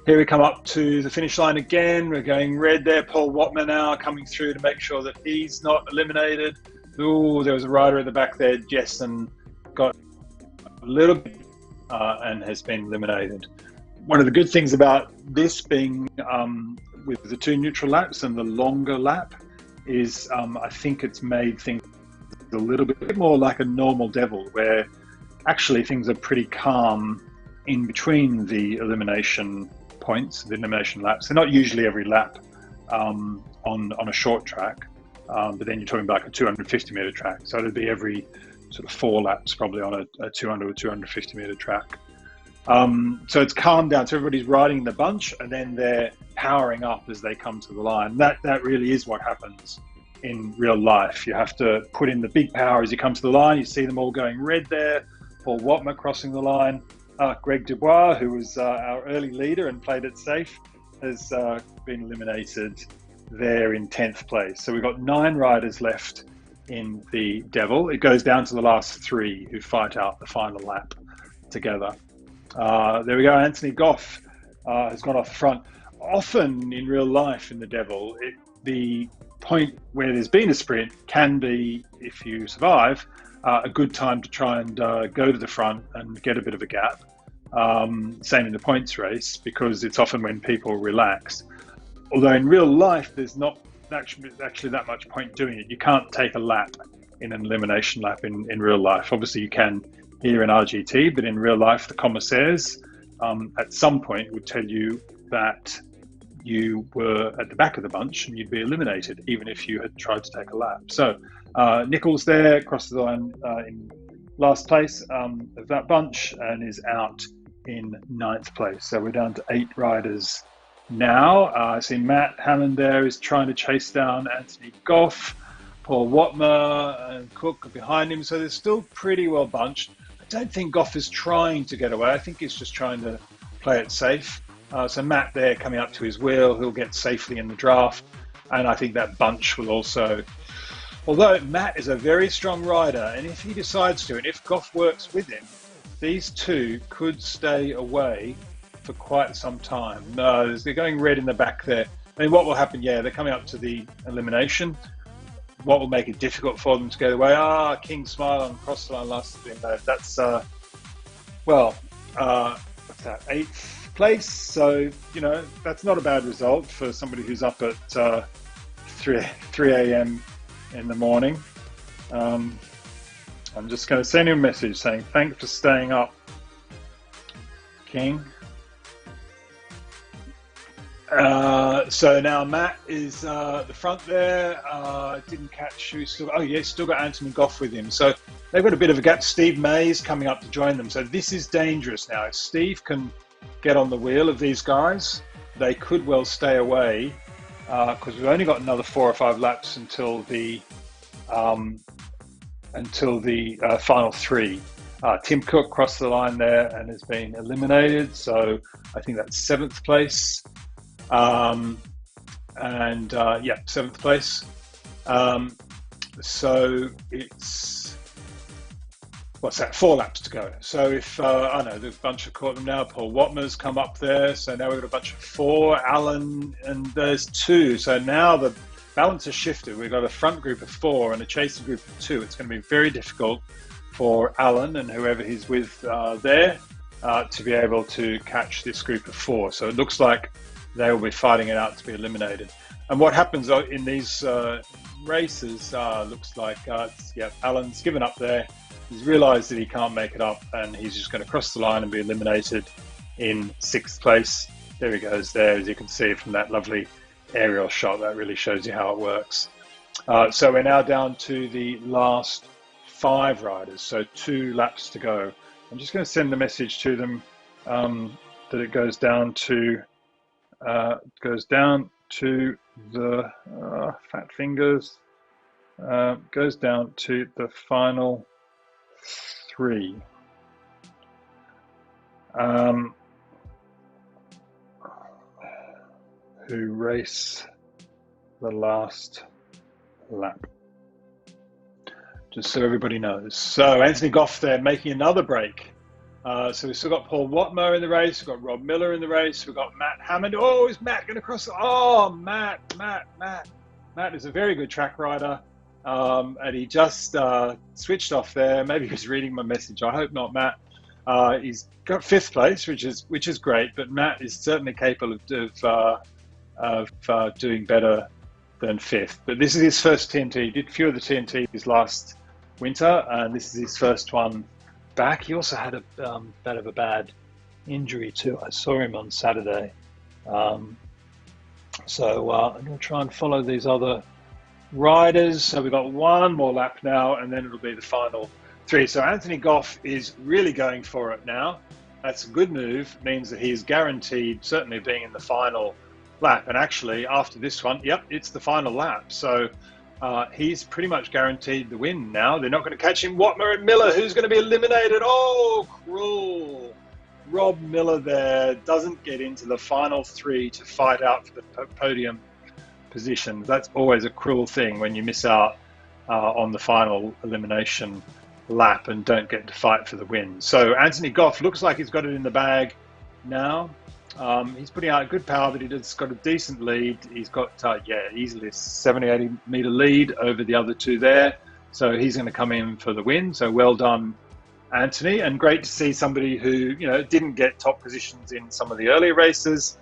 Here we come up to the finish line again. We're going red there. Paul Watman now coming through to make sure that he's not eliminated. Ooh, there was a rider at the back there. Jessen got a little bit and has been eliminated. One of the good things about this being with the 2 neutral laps and the longer lap is I think it's made things a little bit more like a normal devil, where actually things are pretty calm in between the elimination points, the elimination laps. They're not usually every lap on a short track, but then you're talking about a 250 meter track, so it'd be every sort of 4 laps probably on a 200 or 250 meter track. So it's calmed down. So everybody's riding in the bunch, and then they're powering up as they come to the line. That really is what happens in real life. You have to put in the big power as you come to the line. You see them all going red there. Paul Watmer crossing the line. Greg Dubois, who was our early leader and played it safe, has been eliminated there in 10th place. So we've got 9 riders left in the Devil. It goes down to the last 3 who fight out the final lap together. There we go. Anthony Goff has gone off the front. Often in real life in the Devil, the point where there's been a sprint can be, if you survive, a good time to try and go to the front and get a bit of a gap. Same in the points race, because it's often when people relax. Although in real life, there's not actually that much point doing it. You can't take a lap in an elimination lap in real life. Obviously, you can here in RGT, but in real life, the commissaires at some point would tell you that you were at the back of the bunch and you'd be eliminated, even if you had tried to take a lap. So Nichols there crosses the line in last place of that bunch and is out in 9th place. So we're down to 8 riders now. I see Matt Hammond there is trying to chase down Anthony Goff. Paul Watmer and Cook are behind him, so they're still pretty well bunched. I don't think Goff is trying to get away. I think he's just trying to play it safe. So Matt there coming up to his wheel, he'll get safely in the draft. And I think that bunch will also, although Matt is a very strong rider, and if he decides to, and if Goff works with him, these 2 could stay away for quite some time. No, they're going red in the back there. I mean, what will happen? Yeah, they're coming up to the elimination. What will make it difficult for them to get away? King Smile on cross the line last thing. That's what's that? 8th place. So that's not a bad result for somebody who's up at 3 a.m. in the morning. I'm just going to send him a message saying thanks for staying up, King. So now Matt is the front there. Didn't catch who still. Oh yeah, still got Anthony Goff with him. So they've got a bit of a gap. Steve Mays coming up to join them. So this is dangerous now. If Steve can get on the wheel of these guys, they could well stay away because we've only got another 4 or 5 laps until the final 3. Tim Cook crossed the line there and has been eliminated. So I think that's 7th place. 7th place. So it's, what's that, 4 laps to go. So if, I know there's a bunch of caught them now. Paul Watmer's come up there. So now we've got a bunch of 4, Alan, and there's 2. So now the balance has shifted. We've got a front group of 4 and a chasing group of 2. It's going to be very difficult for Alan and whoever he's with there to be able to catch this group of 4. So it looks like they will be fighting it out to be eliminated. And what happens in these races looks like, Alan's given up there. He's realised that he can't make it up and he's just going to cross the line and be eliminated in 6th place. There he goes there, as you can see from that lovely aerial shot. That really shows you how it works. So we're now down to the last 5 riders, so 2 laps to go. I'm just going to send a message to them that it goes down to the fat fingers, goes down to the final 3. Who race the last lap. Just so everybody knows. So Anthony Goff there making another break. So we've still got Paul Watmer in the race. We've got Rob Miller in the race. We've got Matt Hammond. Oh, is Matt going to cross? Oh, Matt. Matt is a very good track rider. And he just switched off there. Maybe he was reading my message. I hope not, Matt. He's got 5th place, which is great. But Matt is certainly capable of doing better than 5th. But this is his first TNT. He did a few of the TNTs last winter, and this is his first one back. He also had a bit of a bad injury too. I saw him on Saturday. So I'm going to try and follow these other riders. So we've got 1 more lap now, and then it'll be the final 3. So Anthony Goff is really going for it now. That's a good move. Means that he's guaranteed certainly being in the final lap. And actually, after this one, yep, it's the final lap. So he's pretty much guaranteed the win now. They're not going to catch him. Watmer and Miller, who's going to be eliminated? Oh, cruel. Rob Miller there doesn't get into the final 3 to fight out for the podium position. That's always a cruel thing when you miss out on the final elimination lap and don't get to fight for the win. So Anthony Goff looks like he's got it in the bag now. He's putting out good power, but he's got a decent lead. He's got, easily a 70, 80 meter lead over the other 2 there. So he's going to come in for the win. So well done, Anthony. And great to see somebody who, didn't get top positions in some of the earlier races,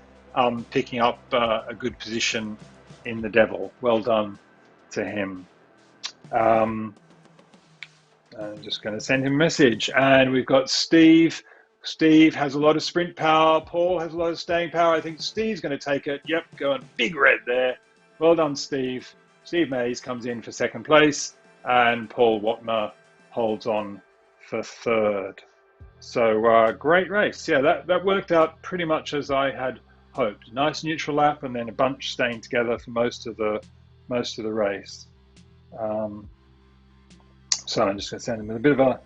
picking up a good position in the Devil. Well done to him. I'm just going to send him a message. And we've got Steve. Steve has a lot of sprint power. Paul has a lot of staying power. I think Steve's going to take it. Yep, going big red there. Well done, Steve. Steve Mays comes in for 2nd place. And Paul Watmer holds on for 3rd. So great race. Yeah, that worked out pretty much as I had hoped. Nice neutral lap and then a bunch staying together for most of the race. So I'm just going to send him a bit of a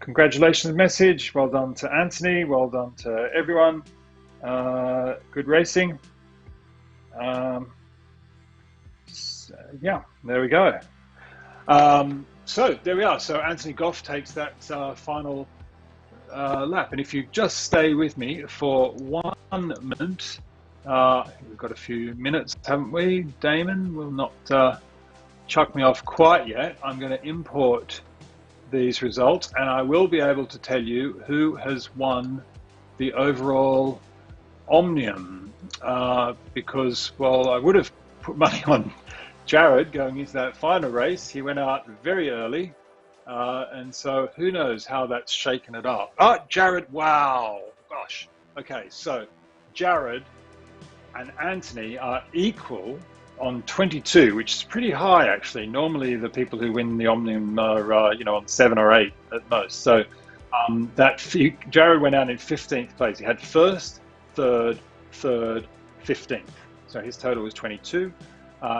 congratulations message. Well done to Anthony. Well done to everyone. Good racing. Yeah, there we go. So there we are. So Anthony Goff takes that final lap. And if you just stay with me for 1 minute, we've got a few minutes, haven't we? Damon will not chuck me off quite yet. I'm going to import these results and I will be able to tell you who has won the overall Omnium because, well, I would have put money on Jared going into that final race. He went out very early and so who knows how that's shaken it up. Jared, wow, gosh. Okay, so Jared and Anthony are equal on 22, which is pretty high actually. Normally the people who win the Omnium are on 7 or 8 at most. So Jared went out in 15th place. He had 1st, 3rd, 15th. So his total was 22.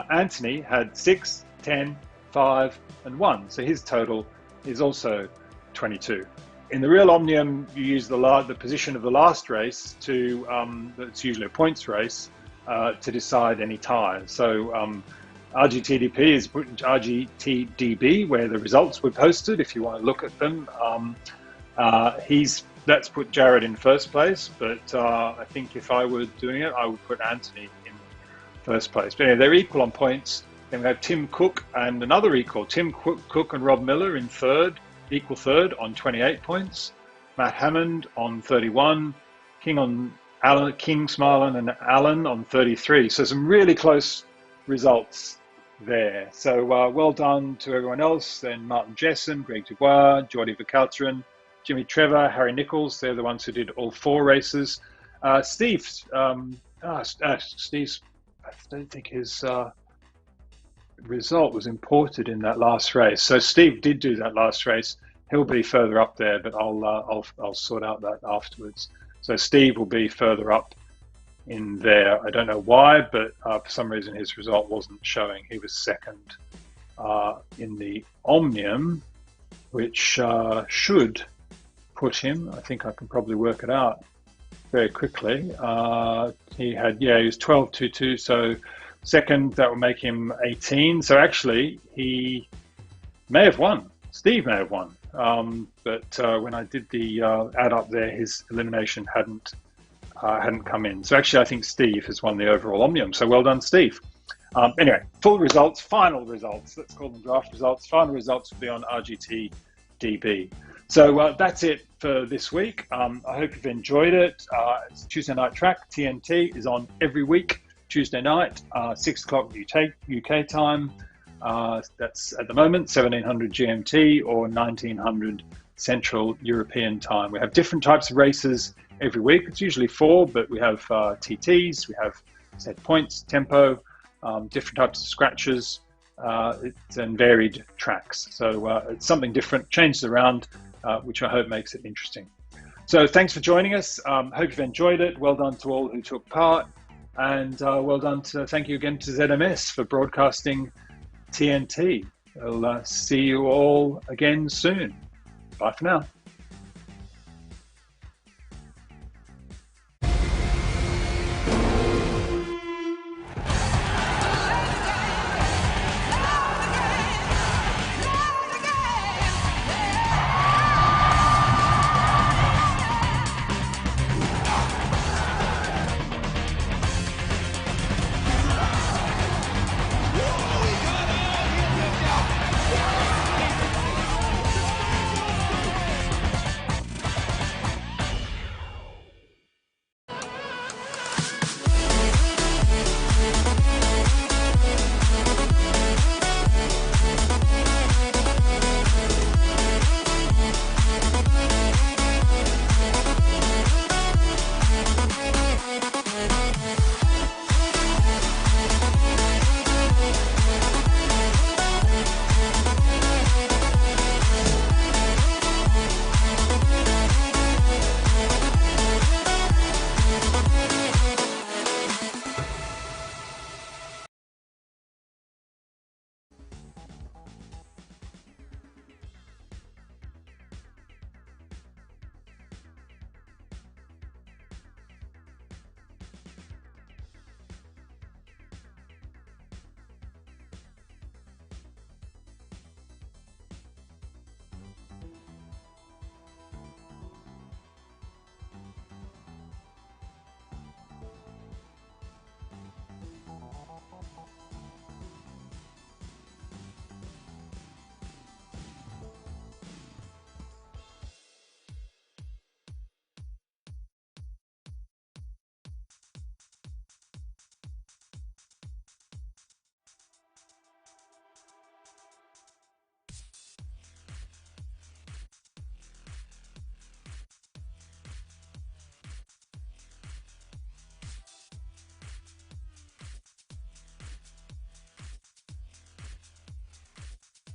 Anthony had 6, 10, 5, and 1. So his total is also 22. In the real Omnium, you use the position of the last race to, it's usually a points race, to decide any ties. So RGTDP is put into RGTDB, where the results were posted if you want to look at them. That's put Jared in 1st place, but I think if I were doing it, I would put Anthony in 1st place. But anyway, they're equal on points. Then we have Tim Cook and another equal. Tim Cook and Rob Miller in 3rd, equal 3rd on 28 points. Matt Hammond on 31. King, Smilen and Allen on 33. So some really close results there. So well done to everyone else. Then Martin Jessen, Greg Dubois, Jordi Vercauteren, Jimmy Trevor, Harry Nichols. They're the ones who did all 4 races. Steve's, I don't think his result was imported in that last race. So Steve did do that last race. He'll be further up there, but I'll sort out that afterwards. So Steve will be further up in there. I don't know why, but for some reason his result wasn't showing. He was 2nd in the Omnium, which should put him, I think I can probably work it out very quickly. He was 12.22, so 2nd, that will make him 18. So actually he may have won. Steve may have won. But when I did the add up there, his elimination hadn't come in. So actually, I think Steve has won the overall Omnium. So well done, Steve. Anyway, full results, final results. Let's call them draft results. Final results will be on RGTDB. So that's it for this week. I hope you've enjoyed it. It's Tuesday Night Track. TNT is on every week, Tuesday night, 6 o'clock UK time. That's at the moment 1700 GMT or 1900 Central European time. We have different types of races every week. It's usually 4, but we have TTs, we have set points, tempo, different types of scratches, and varied tracks. So it's something different, changed around, which I hope makes it interesting. So thanks for joining us. Hope you've enjoyed it. Well done to all who took part. And well done thank you again to ZMS for broadcasting TNT. We'll see you all again soon. Bye for now.